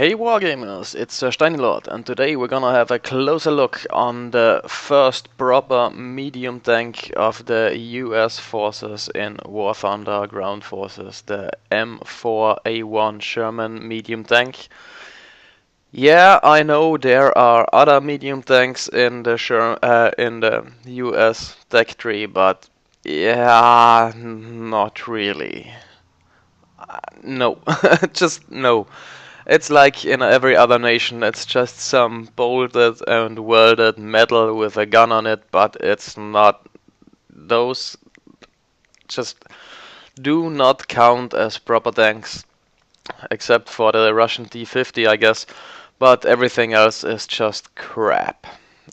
Hey Wargamers, it's SirSteiniLord, and today we're gonna have a closer look on the first proper medium tank of the US forces in War Thunder Ground Forces, the M4A1 Sherman medium tank. Yeah, I know there are other medium tanks in the US tech tree, but yeah, not really. No, just no. It's like in every other nation, it's just some bolted and welded metal with a gun on it, but it's not. Those just do not count as proper tanks, except for the Russian T-50, I guess, but everything else is just crap.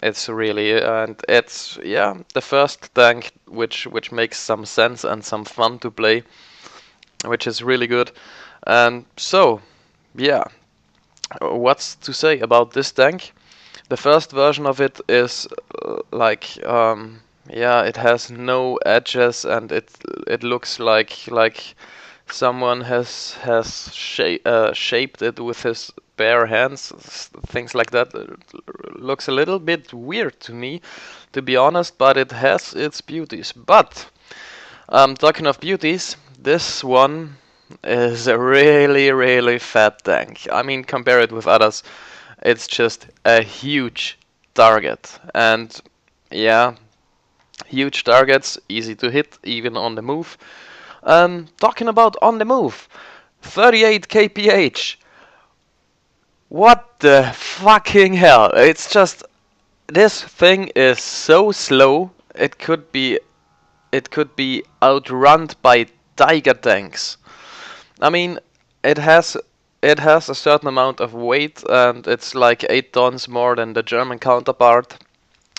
It's really, and it's, yeah, the first tank which makes some sense and some fun to play, which is really good. And so, yeah, what's to say about this tank? The first version of it is yeah, it has no edges, and it looks like someone has shaped it with his bare hands, things like that. It looks a little bit weird to me, to be honest, but it has its beauties. But talking of beauties, this one is a really fat tank. I mean, compare it with others, it's just a huge target. And yeah, huge targets, easy to hit, even on the move. Talking about on the move, 38 kph. What the fucking hell? It's just, this thing is so slow. It could be outrun by Tiger tanks. I mean, it has it has a certain amount of weight, and it's like 8 tons more than the German counterpart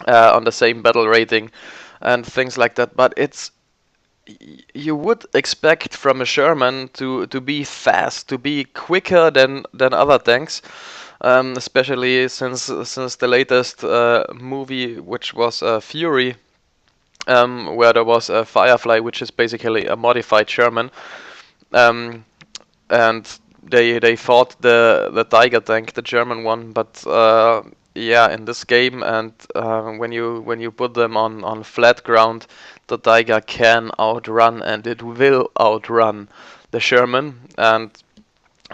on the same battle rating and things like that. But you would expect from a Sherman to be fast, to be quicker than other tanks, especially since the latest movie, which was Fury, where there was a Firefly, which is basically a modified Sherman. Um, and they fought the Tiger tank, the German one, but yeah, in this game, and when you put them on flat ground, the Tiger can outrun, and it will outrun the Sherman. And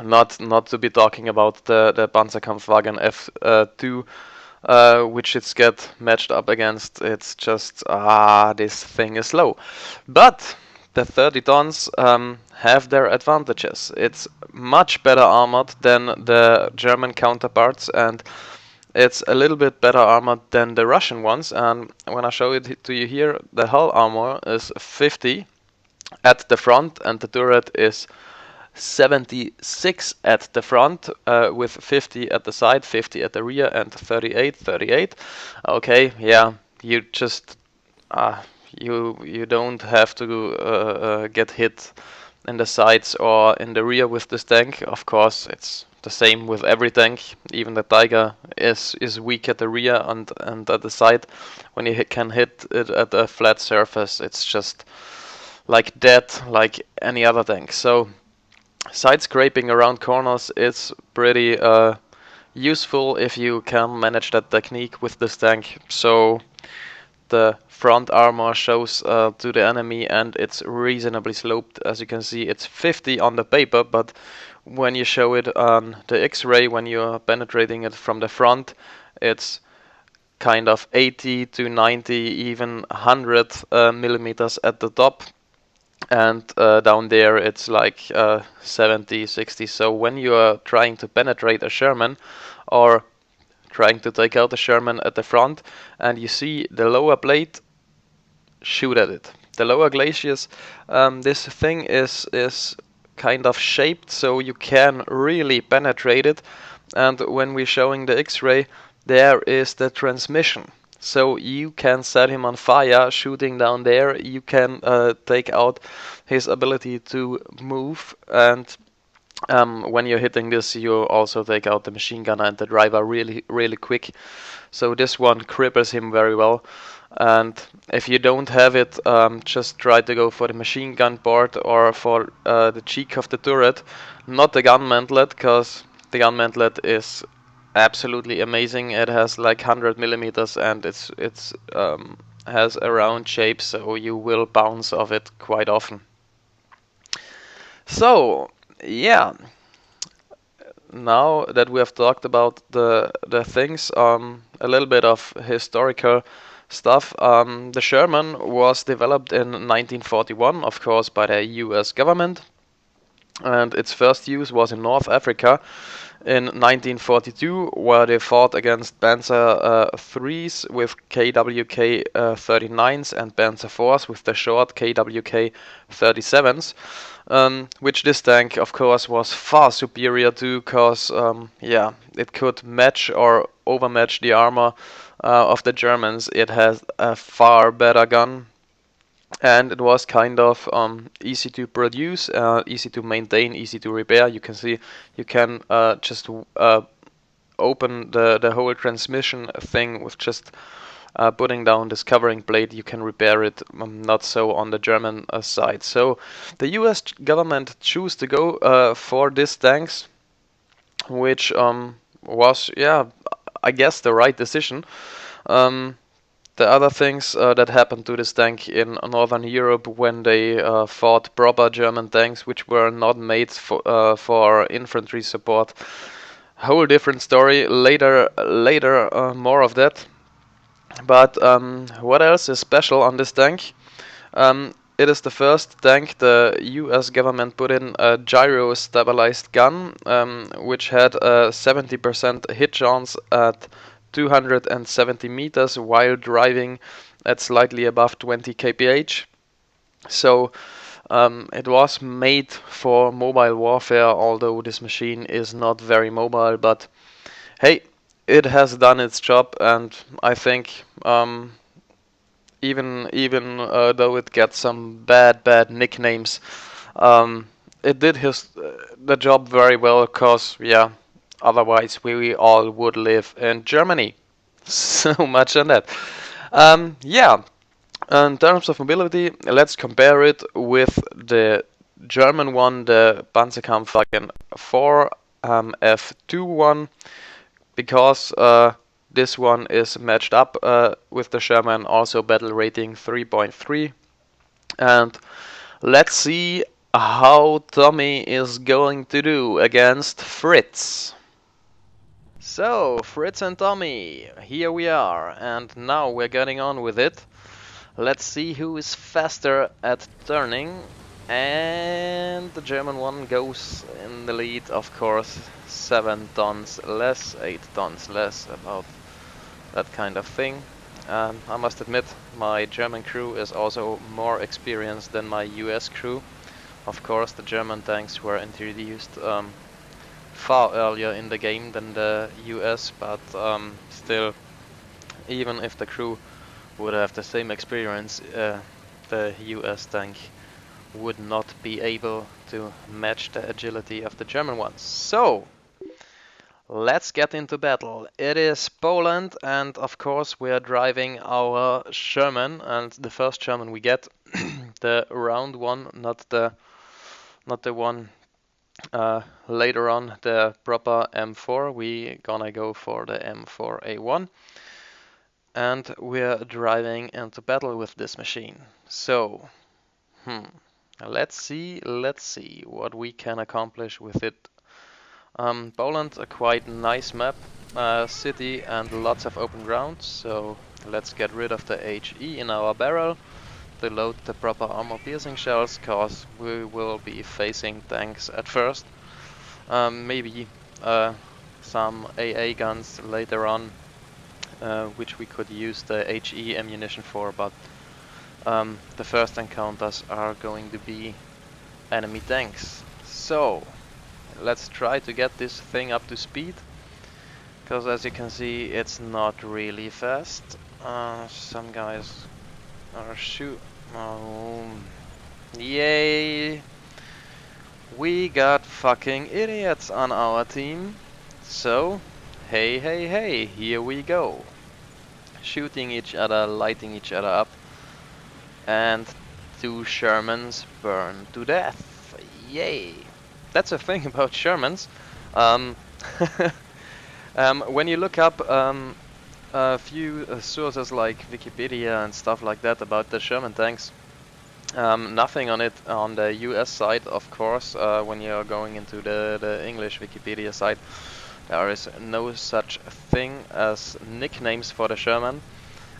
not to be talking about the Panzerkampfwagen F2, which it's get matched up against. It's just, this thing is slow. But the 30 tons have their advantages. It's much better armored than the German counterparts, and it's a little bit better armored than the Russian ones. And when I show it to you here, the hull armor is 50 at the front, and the turret is 76 at the front, with 50 at the side, 50 at the rear, and 38. Okay, yeah, you just you don't have to get hit in the sides or in the rear with this tank. Of course, it's the same with every tank. Even the Tiger is weak at the rear and at the side. When you can hit it at a flat surface, it's just like dead, like any other tank. So side scraping around corners is pretty useful if you can manage that technique with this tank. So the front armor shows to the enemy, and it's reasonably sloped. As you can see, it's 50 on the paper, but when you show it on the X-ray, when you're penetrating it from the front, it's kind of 80 to 90, even 100 millimeters at the top. And down there it's like 70, 60. So when you are trying to penetrate a Sherman, or trying to take out a Sherman at the front, and you see the lower plate, shoot at it. The lower glaciers, this thing is kind of shaped so you can really penetrate it. And when we're showing the X-ray, there is the transmission. So you can set him on fire shooting down there. You can take out his ability to move, and when you're hitting this, you also take out the machine gunner and the driver really quick. So this one cripples him very well. And if you don't have it, just try to go for the machine gun part or for the cheek of the turret, not the gun mantlet, because The gun mantlet is absolutely amazing. It has like 100 millimeters and it's has a round shape, so you will bounce off it quite often. So yeah, now that we have talked about the things, a little bit of historical stuff. The Sherman was developed in 1941, of course, by the U.S. government, and its first use was in North Africa in 1942, where they fought against Panzer IIIs with KWK 39s and Panzer IVs with the short KWK 37s. Which this tank, of course, was far superior to, because yeah, it could match or overmatch the armor of the Germans. It has a far better gun, and it was kind of easy to produce, easy to maintain, easy to repair. You can see you can just open the whole transmission thing with just putting down this covering plate. You can repair it, not so on the German side. So the US government chose to go for these tanks, which was, yeah, I guess the right decision. The other things that happened to this tank in Northern Europe when they fought proper German tanks, which were not made for infantry support, whole different story. Later, more of that. But what else is special on this tank? It is the first tank the US government put in a gyro-stabilized gun, which had a 70% hit chance at 270 meters while driving at slightly above 20 kph. So it was made for mobile warfare, although this machine is not very mobile, but hey, it has done its job, and I think even though it gets some bad nicknames, it did the job very well, cause yeah, otherwise we all would live in Germany. So much on that. Yeah, in terms of mobility, let's compare it with the German one, the Panzerkampfwagen 4 F2 one, because this one is matched up with the Sherman, also battle rating 3.3. And let's see how Tommy is going to do against Fritz. So, Fritz and Tommy, here we are, and now we're getting on with it. Let's see who is faster at turning. And the German one goes in the lead, of course. 7 tons less, 8 tons less, about that kind of thing. I must admit, my German crew is also more experienced than my US crew. Of course, the German tanks were introduced far earlier in the game than the US, but still, even if the crew would have the same experience, the US tank would not be able to match the agility of the German ones. So, let's get into battle. It is Poland, and of course we are driving our Sherman, and the first Sherman we get, the round one, not the one later on, the proper M4. We gonna go for the M4A1, and we're driving into battle with this machine. So, let's see what we can accomplish with it. Poland, a quite nice map, city and lots of open ground, so let's get rid of the HE in our barrel to load the proper armor piercing shells, cause we will be facing tanks at first. Maybe some AA guns later on, which we could use the HE ammunition for, but the first encounters are going to be enemy tanks. So let's try to get this thing up to speed, because as you can see it's not really fast. Some guys are yay! We got fucking idiots on our team. So hey, here we go. Shooting each other, lighting each other up, and 2 Shermans burn to death. Yay! That's the thing about Shermans. When you look up a few sources like Wikipedia and stuff like that about the Sherman tanks, nothing on it on the US side, of course. When you're going into the English Wikipedia site, there is no such thing as nicknames for the Sherman.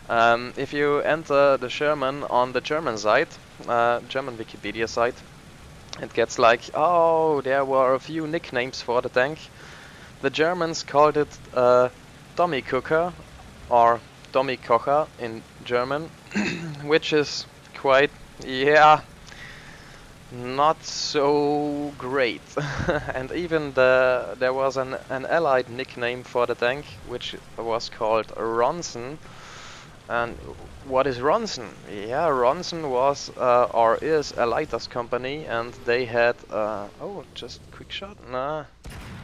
If you enter the Sherman on the German site, German Wikipedia site, it gets like, oh, there were a few nicknames for the tank. The Germans called it Tommy Cooker, or Tommy Kocher in German, which is quite, yeah, not so great. And even there was an allied nickname for the tank, which was called Ronson. And what is Ronson? Yeah, Ronson was or is a lighters company, and they had oh, just quick shot. Nah,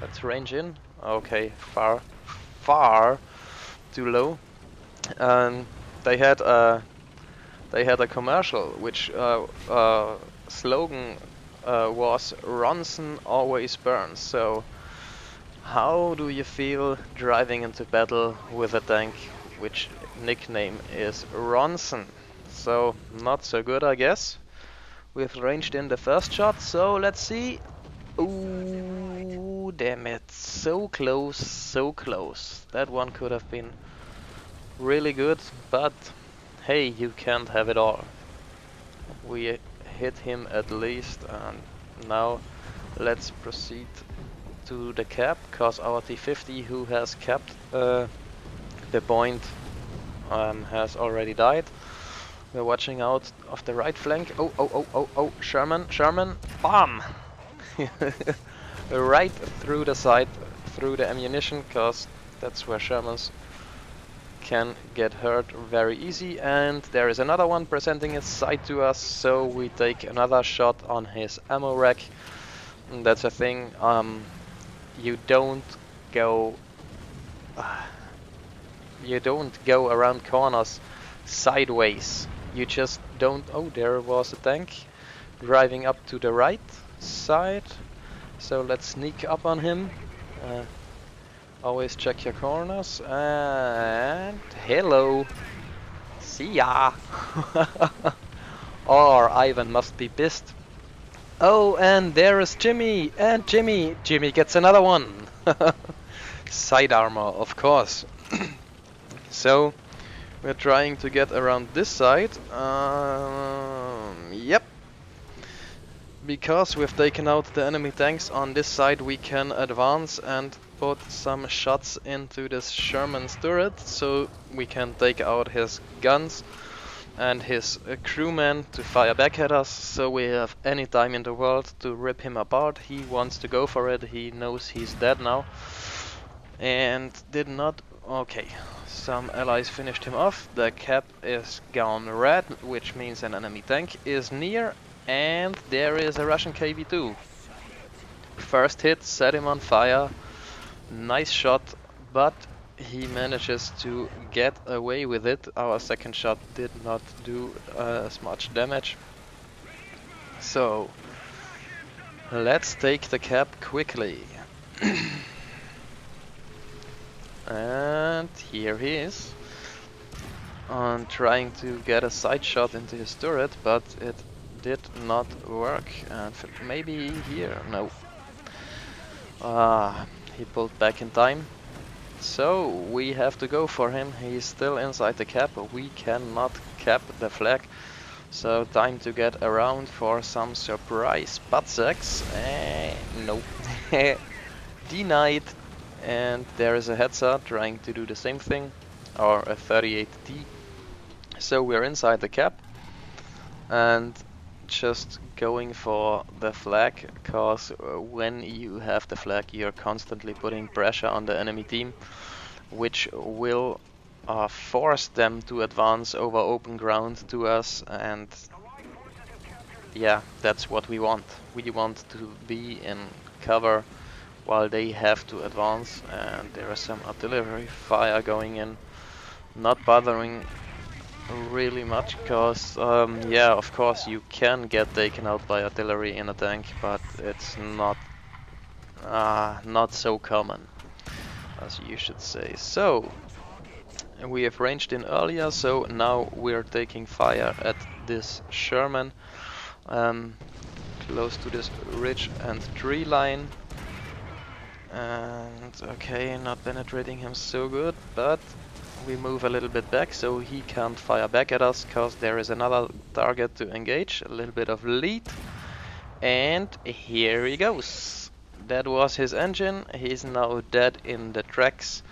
let's range in. Okay, far too low. And they had a commercial which slogan was Ronson always burns. So how do you feel driving into battle with a tank which nickname is Ronson? So not so good, I guess. We've ranged in the first shot, so let's see. Ooh, damn it, so close, so close. That one could have been really good, but hey, you can't have it all. We hit him at least, and now let's proceed to the cap, cause our T-50, who has capped the point, has already died. We're watching out of the right flank. Oh, Sherman, BAM! Right through the side, through the ammunition, cause that's where Shermans can get hurt very easy. And there is another one presenting its side to us, so we take another shot on his ammo rack. And that's a thing, you don't go around corners sideways. You just don't. Oh, there was a tank driving up to the right side, so let's sneak up on him. Always check your corners, and hello, see ya. Or Ivan must be pissed. Oh, and there is Jimmy, and Jimmy gets another one. Side armor, of course. So we're trying to get around this side. Yep. Because we've taken out the enemy tanks on this side, we can advance and put some shots into this Sherman's turret, so we can take out his guns and his crewmen to fire back at us, so we have any time in the world to rip him apart. He wants to go for it, he knows he's dead now. And did not... okay, some allies finished him off. The cap is gone red, which means an enemy tank is near, and there is a Russian KV-2. First hit set him on fire, nice shot, but he manages to get away with it. Our second shot did not do as much damage. So let's take the cap quickly. And here he is, on trying to get a side shot into his turret, but it did not work. And maybe here, no. He pulled back in time. So we have to go for him. He's still inside the cap. We cannot cap the flag. So time to get around for some surprise butt sex. No. Denied. And there is a Hetzer trying to do the same thing, or a 38D. So we're inside the cap and just going for the flag, because when you have the flag you're constantly putting pressure on the enemy team, which will force them to advance over open ground to us, and yeah, that's what we want. We want to be in cover while they have to advance, and there is some artillery fire going in, not bothering really much, because yeah, of course you can get taken out by artillery in a tank, but it's not so common. as you should say. So we have ranged in earlier, so now we're taking fire at this Sherman, close to this ridge and tree line. And okay, not penetrating him so good, but we move a little bit back so he can't fire back at us, cause there is another target to engage. A little bit of lead, and here he goes. That was his engine. He's now dead in the tracks.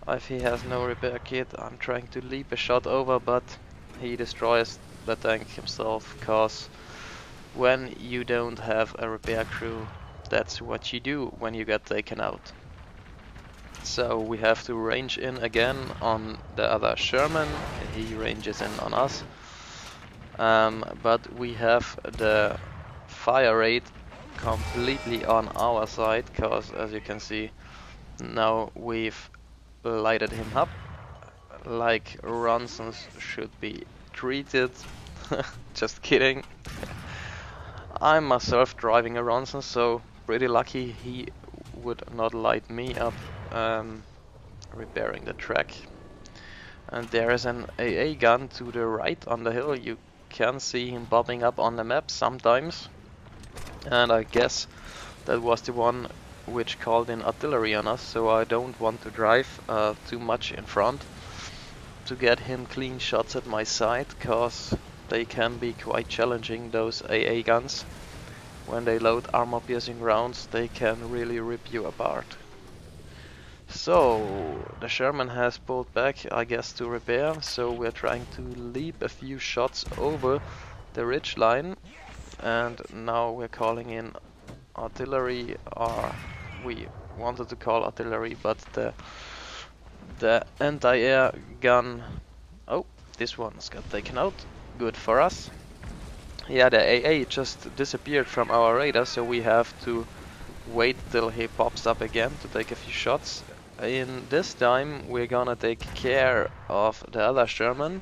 If he has no repair kit, I'm trying to leap a shot over, but he destroys the tank himself, cause when you don't have a repair crew, that's what you do when you get taken out. So we have to range in again on the other Sherman. He ranges in on us, but we have the fire rate completely on our side, cause as you can see, now we've lighted him up like Ronsons should be treated. Just kidding. I'm myself driving a Ronson, so pretty lucky he would not light me up repairing the track. And there is an AA gun to the right on the hill. You can see him bobbing up on the map sometimes, and I guess that was the one which called in artillery on us, so I don't want to drive too much in front to get him clean shots at my side, cause they can be quite challenging, those AA guns. When they load armor piercing rounds, they can really rip you apart. So the Sherman has pulled back, I guess, to repair, so we're trying to leap a few shots over the ridge line, and now we're calling in artillery, or we wanted to call artillery, but the anti-air gun, oh, this one's got taken out, good for us. Yeah, the AA just disappeared from our radar, so we have to wait till he pops up again to take a few shots. In this time we're gonna take care of the other Sherman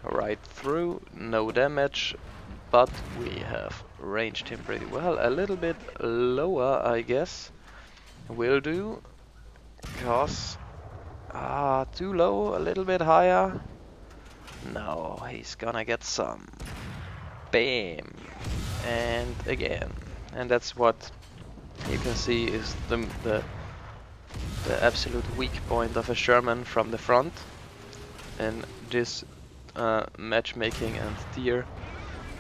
right through, no damage, but we have ranged him pretty well. A little bit lower, I guess, will do, cause too low, a little bit higher. No, he's gonna get some. Bam! And again. And that's what you can see is the absolute weak point of a Sherman from the front. And this matchmaking and tier.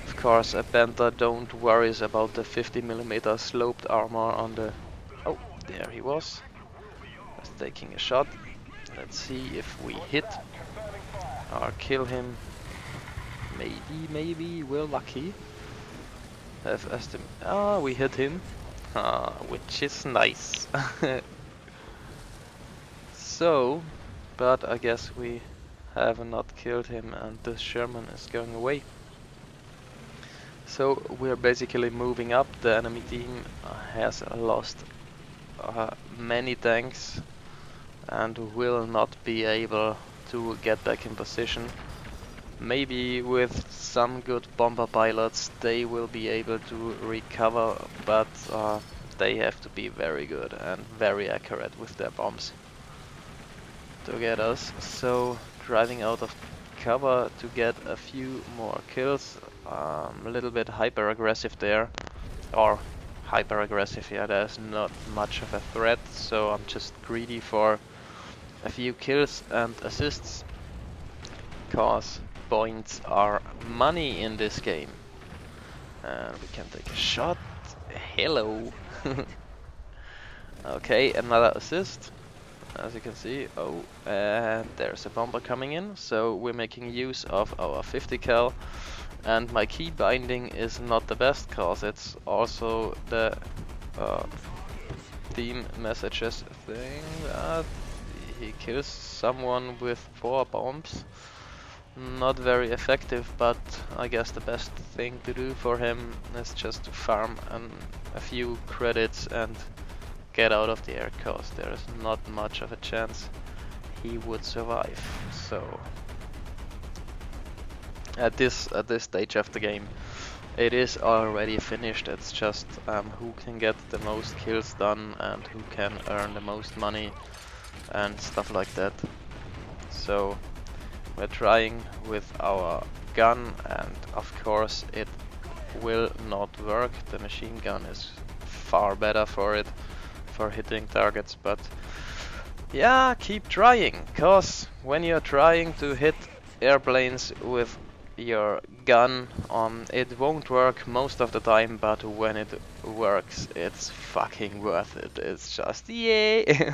Of course, a Panther don't worries about the 50mm sloped armor on the... Oh, there he was. Just taking a shot. Let's see if we hit or kill him. Maybe we're lucky. We hit him, which is nice. So, but I guess we have not killed him, and the Sherman is going away. So we're basically moving up. The enemy team has lost many tanks and will not be able to get back in position. Maybe with some good bomber pilots they will be able to recover, but they have to be very good and very accurate with their bombs to get us. So driving out of cover to get a few more kills. A little bit hyper aggressive there, or hyper aggressive, yeah, there's not much of a threat, so I'm just greedy for a few kills and assists, cause points are money in this game. And we can take a shot. Hello. Okay, another assist, as you can see. Oh, and there's a bomber coming in, so we're making use of our 50 cal. And my key binding is not the best, cause it's also the team messages thing that he kills someone with 4 bombs. Not very effective, but I guess the best thing to do for him is just to farm a few credits and get out of the air, cause there is not much of a chance he would survive. So at this stage of the game, it is already finished. It's just who can get the most kills done and who can earn the most money. and stuff like that. So we're trying with our gun, and of course it will not work. The machine gun is far better for it, for hitting targets, but yeah, keep trying, cause when you're trying to hit airplanes with your gun, it won't work most of the time, but when it works, it's fucking worth it. It's just yay!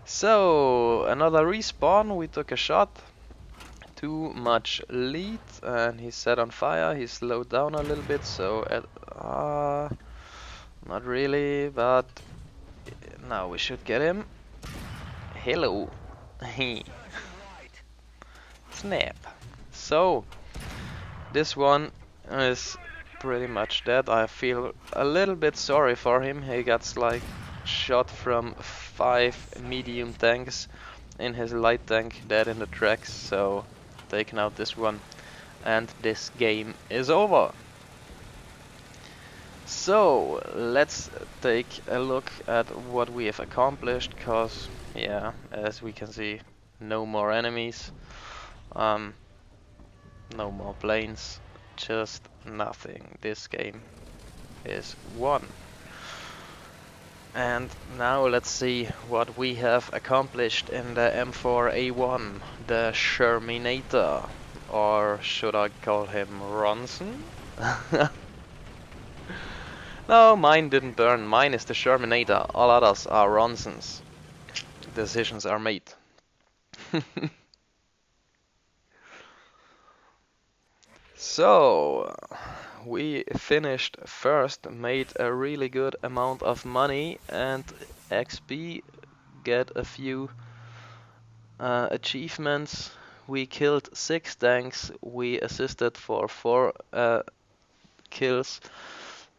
So, another respawn, we took a shot. Too much lead, and he set on fire. He slowed down a little bit, so not really, but now we should get him. Hello. Snap. So, this one is pretty much dead. I feel a little bit sorry for him. He gets like shot from 5 medium tanks in his light tank, dead in the tracks, so taking out this one, and this game is over. So let's take a look at what we have accomplished, cause yeah, as we can see, no more enemies, no more planes, just nothing. This game is won. And now let's see what we have accomplished in the M4A1, the Sherminator, or should I call him Ronson? No, mine didn't burn, mine is the Sherminator, all others are Ronsons. Decisions are made. So, we finished first, made a really good amount of money and XP, get a few achievements. We killed 6 tanks, we assisted for 4 kills,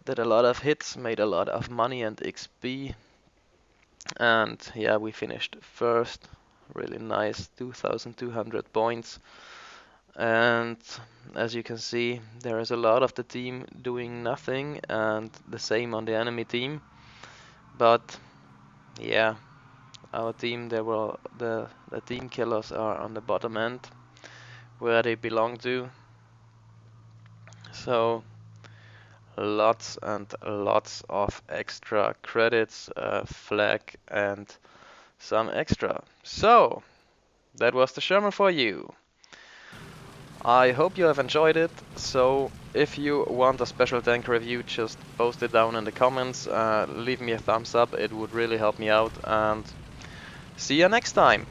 did a lot of hits, made a lot of money and XP, and yeah, we finished first. Really nice, 2200 points. And as you can see, there is a lot of the team doing nothing, and the same on the enemy team. But yeah, our team, the team killers are on the bottom end, where they belong to. So lots and lots of extra credits, flag, and some extra. So that was the Sherman for you. I hope you have enjoyed it. So if you want a special tank review, just post it down in the comments, leave me a thumbs up, it would really help me out, and see you next time.